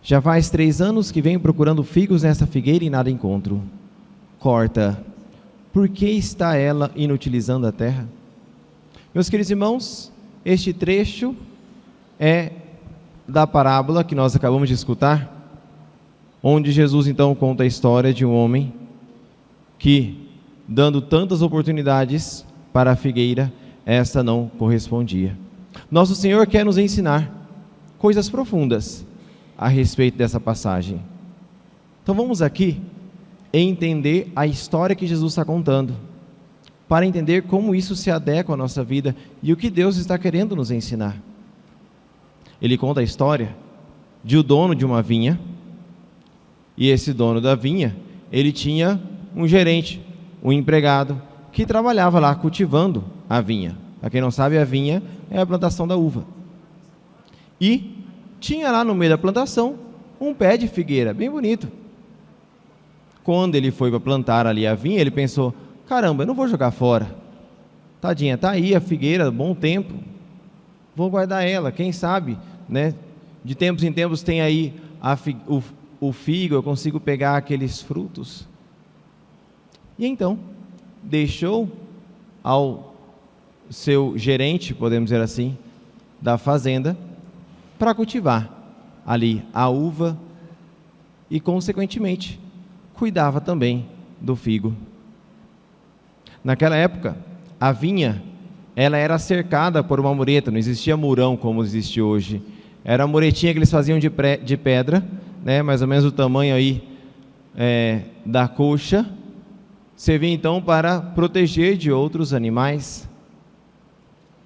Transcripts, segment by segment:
Já faz 3 anos que venho procurando figos nessa figueira e nada encontro. Corta. Por que está ela inutilizando a terra? Meus queridos irmãos, este trecho é da parábola que nós acabamos de escutar, onde Jesus então conta a história de um homem que, dando tantas oportunidades para a figueira, esta não correspondia. Nosso Senhor quer nos ensinar coisas profundas a respeito dessa passagem. Então vamos aqui entender a história que Jesus está contando, para entender como isso se adequa à nossa vida e o que Deus está querendo nos ensinar. Ele conta a história de o dono de uma vinha, e esse dono da vinha, ele tinha um gerente, um empregado, que trabalhava lá cultivando a vinha. Para quem não sabe, a vinha é a plantação da uva. E tinha lá no meio da plantação um pé de figueira, bem bonito. Quando ele foi para plantar ali a vinha, ele pensou, caramba, eu não vou jogar fora. Tadinha, está aí a figueira, bom tempo, vou guardar ela, quem sabe, né? De tempos em tempos tem aí o figo, eu consigo pegar aqueles frutos. E então, deixou ao seu gerente, podemos dizer assim, da fazenda, para cultivar ali a uva e, consequentemente, cuidava também do figo. Naquela época, a vinha, ela era cercada por uma mureta, não existia murão como existe hoje. Era uma muretinha que eles faziam de pedra, né, mais ou menos o tamanho aí da coxa, servia então para proteger de outros animais.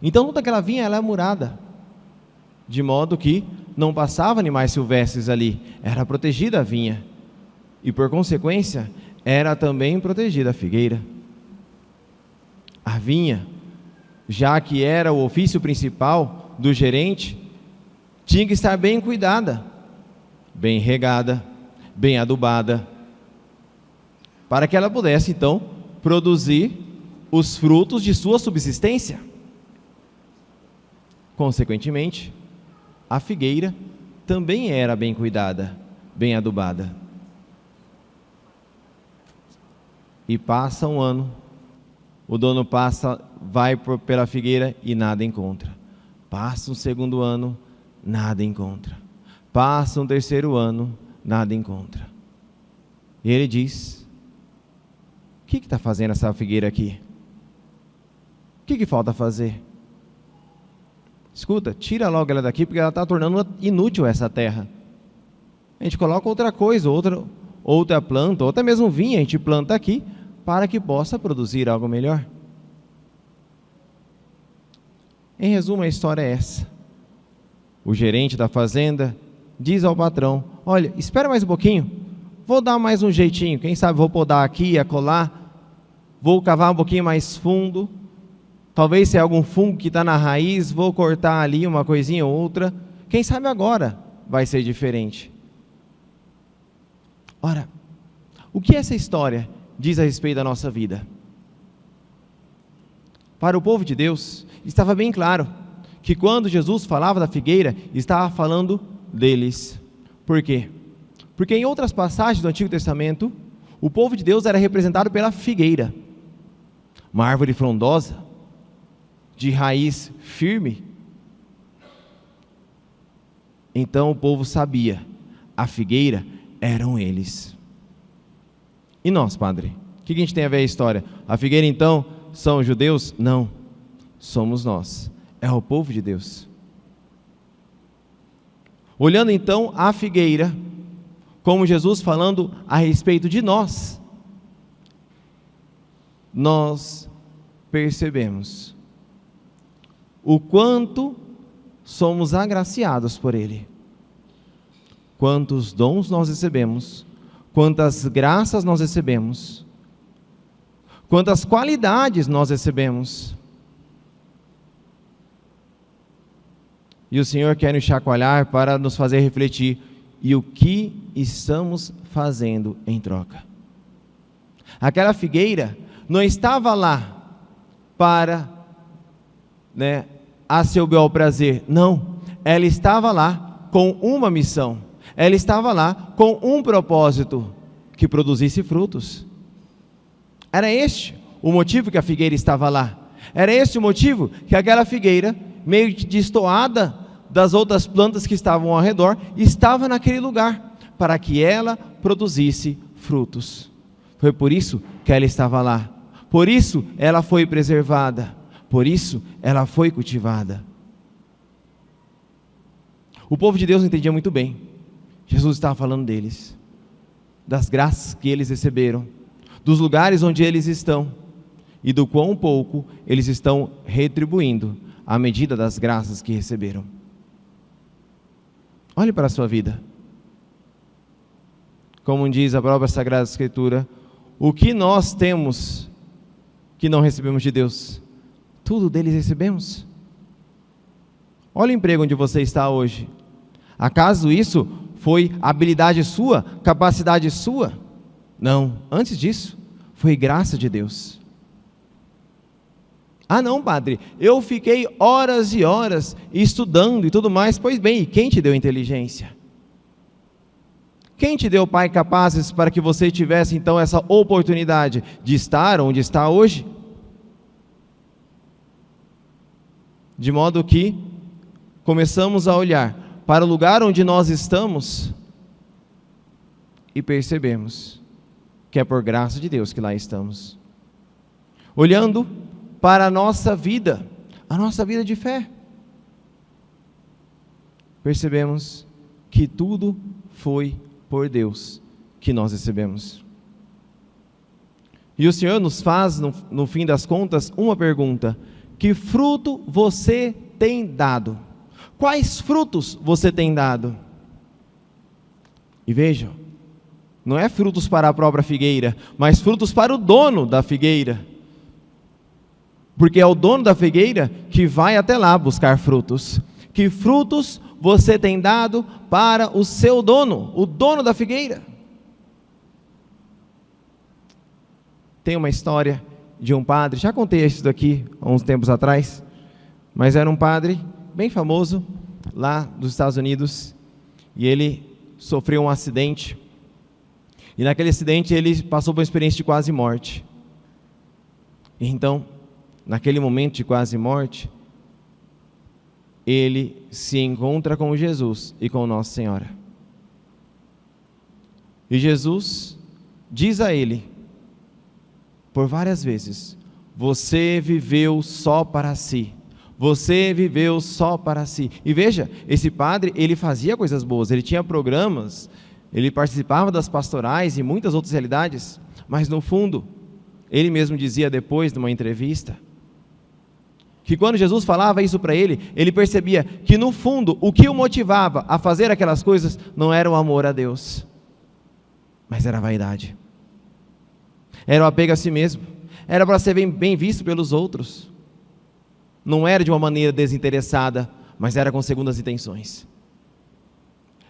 Então toda aquela vinha ela é murada, de modo que não passava animais silvestres ali, era protegida a vinha, e por consequência, era também protegida a figueira. A vinha, já que era o ofício principal do gerente, tinha que estar bem cuidada, bem regada, bem adubada, para que ela pudesse então produzir os frutos de sua subsistência. Consequentemente, a figueira também era bem cuidada, bem adubada. E passa um ano, o dono vai pela figueira e nada encontra. Passa um segundo ano, nada encontra. Passa um terceiro ano, nada encontra. E ele diz, o que está fazendo essa figueira aqui? O que falta fazer? Escuta, tira logo ela daqui, porque ela está tornando inútil essa terra. A gente coloca outra coisa, outra planta, ou até mesmo vinha, a gente planta aqui, para que possa produzir algo melhor. Em resumo, a história é essa. O gerente da fazenda diz ao patrão, olha, espera mais um pouquinho, vou dar mais um jeitinho, quem sabe vou podar aqui e acolá, vou cavar um pouquinho mais fundo, talvez se é algum fungo que está na raiz, vou cortar ali uma coisinha ou outra, quem sabe agora vai ser diferente. Ora, o que essa história diz a respeito da nossa vida? Para o povo de Deus, estava bem claro que quando Jesus falava da figueira, estava falando deles. Por quê? Porque em outras passagens do Antigo Testamento, o povo de Deus era representado pela figueira, uma árvore frondosa, de raiz firme. Então o povo sabia, a figueira eram eles. E nós, padre? O que a gente tem a ver a história? A figueira então são os judeus? Não, somos nós, é o povo de Deus. Olhando então a figueira, como Jesus falando a respeito de nós, nós percebemos o quanto somos agraciados por Ele, quantos dons nós recebemos, quantas graças nós recebemos, quantas qualidades nós recebemos. E o Senhor quer nos chacoalhar para nos fazer refletir, e o que estamos fazendo em troca? Aquela figueira não estava lá para, a seu bel prazer, não, ela estava lá com uma missão, ela estava lá com um propósito, que produzisse frutos. Era este o motivo que a figueira estava lá. Era este o motivo que aquela figueira, meio que destoada das outras plantas que estavam ao redor, estava naquele lugar, para que ela produzisse frutos. Foi por isso que ela estava lá. Por isso ela foi preservada. Por isso ela foi cultivada. O povo de Deus não entendia muito bem. Jesus estava falando deles, das graças que eles receberam, dos lugares onde eles estão e do quão pouco eles estão retribuindo à medida das graças que receberam. Olhe para a sua vida. Como diz a própria Sagrada Escritura, o que nós temos que não recebemos de Deus, tudo deles recebemos. Olha o emprego onde você está hoje. Acaso isso foi habilidade sua, capacidade sua? Não, antes disso, foi graça de Deus. Ah não, padre, eu fiquei horas e horas estudando e tudo mais. Pois bem, e quem te deu inteligência? Quem te deu, Pai, capazes para que você tivesse então essa oportunidade de estar onde está hoje? De modo que começamos a olhar para o lugar onde nós estamos e percebemos que é por graça de Deus que lá estamos. Olhando para a nossa vida de fé, percebemos que tudo foi por Deus que nós recebemos. E o Senhor nos faz, no fim das contas, uma pergunta: que fruto você tem dado? Quais frutos você tem dado? E vejam, não é frutos para a própria figueira, mas frutos para o dono da figueira. Porque é o dono da figueira que vai até lá buscar frutos. Que frutos você tem dado para o seu dono, o dono da figueira? Tem uma história de um padre, já contei isso daqui há uns tempos atrás, mas era um padre bem famoso lá dos Estados Unidos, e ele sofreu um acidente, e naquele acidente ele passou por uma experiência de quase morte. E então, naquele momento de quase morte, ele se encontra com Jesus e com Nossa Senhora. E Jesus diz a ele, por várias vezes: você viveu só para si. Você viveu só para si. E veja, esse padre, ele fazia coisas boas, ele tinha programas, ele participava das pastorais e muitas outras realidades, mas no fundo, ele mesmo dizia depois de uma entrevista, que quando Jesus falava isso para ele, ele percebia que no fundo, o que o motivava a fazer aquelas coisas não era o amor a Deus, mas era a vaidade. Era o apego a si mesmo, era para ser bem visto pelos outros. Não era de uma maneira desinteressada, mas era com segundas intenções.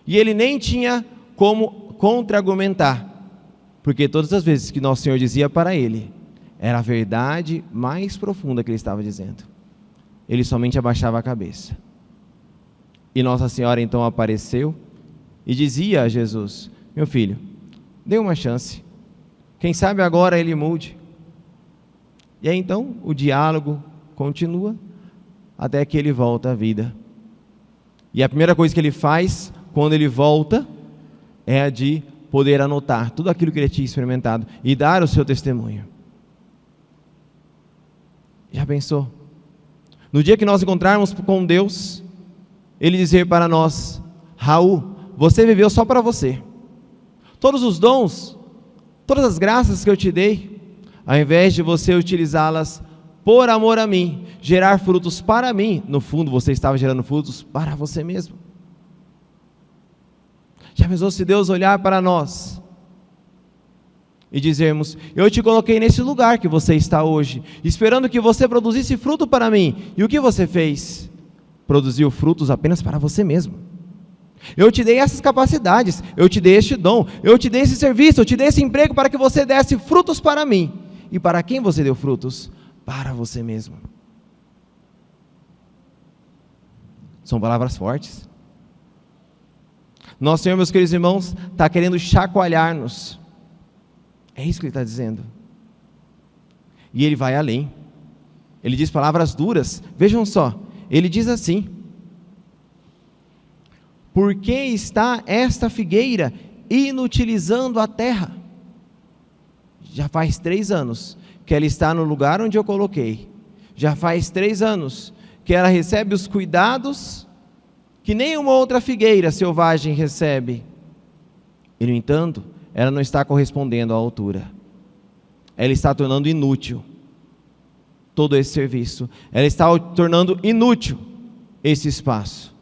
E ele nem tinha como contra-argumentar, porque todas as vezes que Nosso Senhor dizia para ele, era a verdade mais profunda que ele estava dizendo. Ele somente abaixava a cabeça. E Nossa Senhora então apareceu e dizia a Jesus: meu filho, dê uma chance, quem sabe agora ele mude. E aí então o diálogo continua até que ele volta à vida. E a primeira coisa que ele faz quando ele volta é a de poder anotar tudo aquilo que ele tinha experimentado e dar o seu testemunho. Já pensou? No dia que nós encontrarmos com Deus, Ele dizer para nós: Raul, você viveu só para você. Todos os dons, todas as graças que eu te dei, ao invés de você utilizá-las por amor a mim, gerar frutos para mim, no fundo você estava gerando frutos para você mesmo. Já pensou se Deus olhar para nós e dizermos: eu te coloquei nesse lugar que você está hoje, esperando que você produzisse fruto para mim, e o que você fez? Produziu frutos apenas para você mesmo. Eu te dei essas capacidades, eu te dei este dom, eu te dei esse serviço, eu te dei esse emprego para que você desse frutos para mim. E para quem você deu frutos? Para você mesmo. São palavras fortes. Nosso Senhor, meus queridos irmãos, está querendo chacoalhar-nos. É isso que Ele está dizendo. E Ele vai além. Ele diz palavras duras. Vejam só, Ele diz assim: por que está esta figueira inutilizando a terra? Já faz 3 anos que ela está no lugar onde eu coloquei. Já faz 3 anos que ela recebe os cuidados que nenhuma outra figueira selvagem recebe. E, no entanto, ela não está correspondendo à altura. Ela está tornando inútil todo esse serviço. Ela está tornando inútil esse espaço.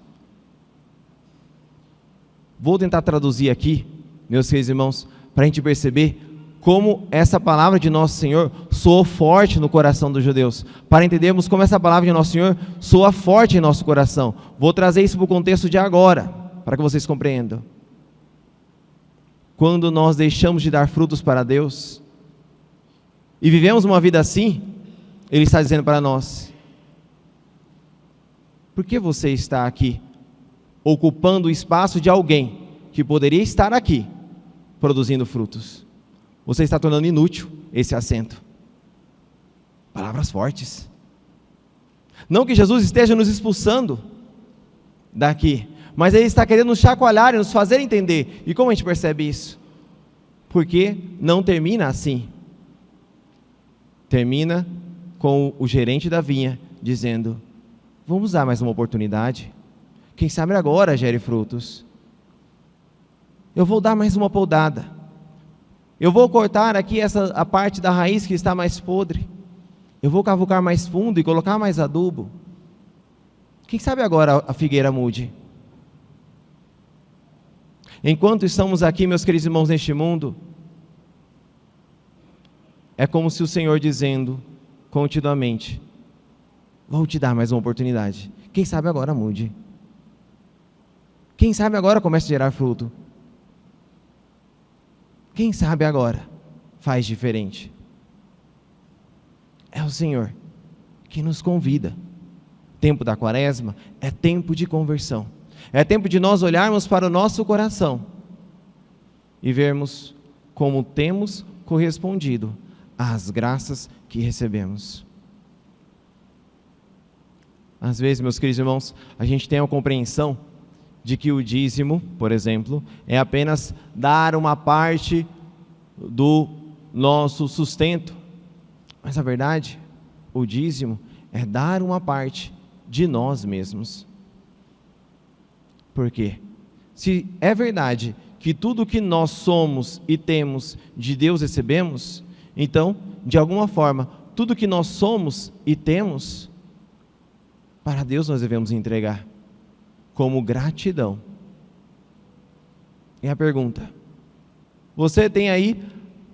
Vou tentar traduzir aqui, meus queridos irmãos, para a gente perceber como essa palavra de Nosso Senhor soou forte no coração dos judeus, para entendermos como essa palavra de Nosso Senhor soa forte em nosso coração. Vou trazer isso para o contexto de agora, para que vocês compreendam. Quando nós deixamos de dar frutos para Deus, e vivemos uma vida assim, Ele está dizendo para nós: por que você está aqui, ocupando o espaço de alguém que poderia estar aqui, produzindo frutos? Você está tornando inútil esse assento. Palavras fortes. Não que Jesus esteja nos expulsando daqui, mas Ele está querendo nos chacoalhar e nos fazer entender. E como a gente percebe isso? Porque não termina assim. Termina com o gerente da vinha dizendo: vamos dar mais uma oportunidade. Quem sabe agora gere frutos. Eu vou dar mais uma podada. Eu vou cortar aqui a parte da raiz que está mais podre. Eu vou cavucar mais fundo e colocar mais adubo. Quem sabe agora a figueira mude. Enquanto estamos aqui, meus queridos irmãos, neste mundo, é como se o Senhor dizendo continuamente: vou te dar mais uma oportunidade. Quem sabe agora mude. Quem sabe agora comece a gerar fruto. Quem sabe agora faz diferente. É o Senhor que nos convida. Tempo da quaresma é tempo de conversão. É tempo de nós olharmos para o nosso coração e vermos como temos correspondido às graças que recebemos. Às vezes, meus queridos irmãos, a gente tem a compreensão de que o dízimo, por exemplo, é apenas dar uma parte do nosso sustento. Mas a verdade, o dízimo é dar uma parte de nós mesmos. Por quê? Se é verdade que tudo que nós somos e temos de Deus recebemos, então, de alguma forma, tudo que nós somos e temos, para Deus nós devemos entregar como gratidão. E a pergunta: você tem aí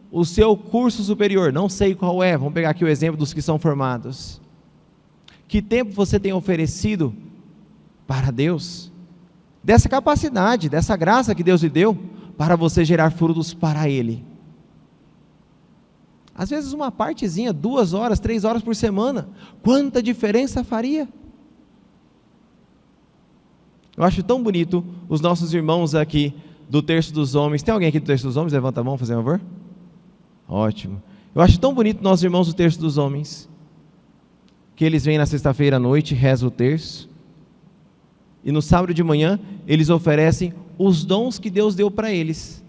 o seu curso superior, não sei qual é, vamos pegar aqui o exemplo dos que são formados. Que tempo você tem oferecido para Deus? Dessa capacidade, dessa graça que Deus lhe deu, para você gerar frutos para Ele. Às vezes uma partezinha, 2 horas, 3 horas por semana, quanta diferença faria? Eu acho tão bonito os nossos irmãos aqui do Terço dos Homens. Tem alguém aqui do Terço dos Homens? Levanta a mão, fazer um favor. Ótimo. Eu acho tão bonito nossos irmãos do Terço dos Homens, que eles vêm na sexta-feira à noite, rezam o terço, e no sábado de manhã eles oferecem os dons que Deus deu para eles,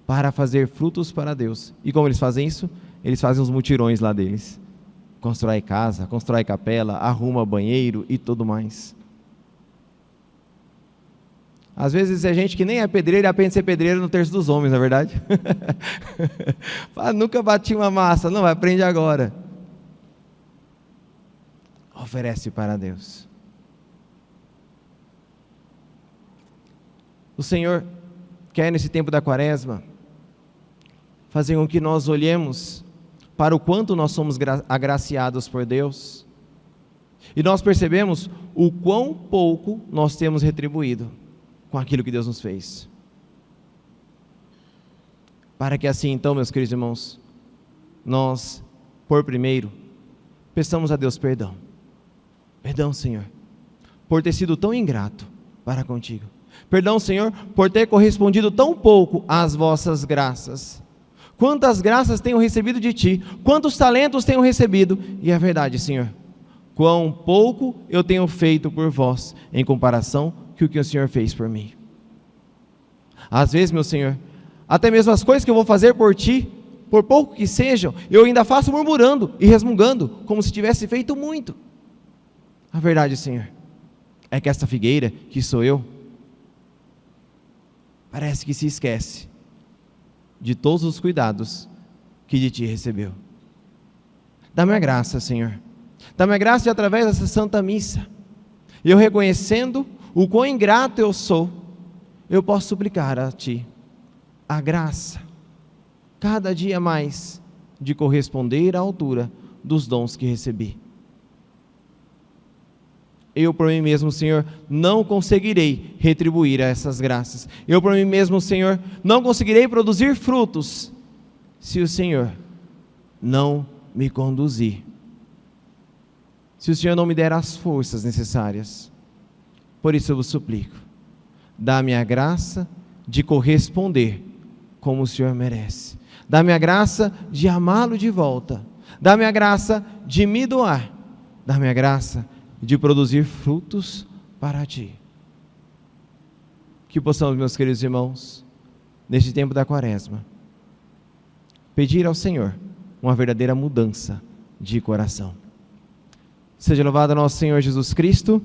para fazer frutos para Deus. E como eles fazem isso? Eles fazem os mutirões lá deles. Constrói casa, constrói capela, arruma banheiro e tudo mais. Às vezes é gente que nem é pedreiro e aprende a ser pedreiro no Terço dos Homens, não é verdade? Fala, nunca bati uma massa. Não, aprende agora. Oferece para Deus. O Senhor quer, nesse tempo da quaresma, fazer com que nós olhemos para o quanto nós somos agraciados por Deus, e nós percebemos o quão pouco nós temos retribuído com aquilo que Deus nos fez. Para que assim, então, meus queridos irmãos, nós, por primeiro, peçamos a Deus perdão. Perdão, Senhor, por ter sido tão ingrato para contigo. Perdão, Senhor, por ter correspondido tão pouco às vossas graças. Quantas graças tenho recebido de Ti, quantos talentos tenho recebido, e é verdade, Senhor, quão pouco eu tenho feito por vós, em comparação com o que o Senhor fez por mim. Às vezes, meu Senhor, até mesmo as coisas que eu vou fazer por Ti, por pouco que sejam, eu ainda faço murmurando e resmungando, como se tivesse feito muito. A verdade, Senhor, é que esta figueira, que sou eu, parece que se esquece de todos os cuidados que de Ti recebeu. Dá-me a graça, Senhor. Dá-me a graça de, através dessa Santa Missa, eu reconhecendo o quão ingrato eu sou, eu posso suplicar a Ti a graça, cada dia mais, de corresponder à altura dos dons que recebi. Eu por mim mesmo, Senhor, não conseguirei retribuir a essas graças. Eu por mim mesmo, Senhor, não conseguirei produzir frutos, se o Senhor não me conduzir. Se o Senhor não me der as forças necessárias. Por isso eu vos suplico, dá-me a graça de corresponder como o Senhor merece. Dá-me a graça de amá-lo de volta. Dá-me a graça de me doar. Dá-me a graça de produzir frutos para Ti. Que possamos, meus queridos irmãos, neste tempo da Quaresma, pedir ao Senhor uma verdadeira mudança de coração. Seja louvado nosso Senhor Jesus Cristo.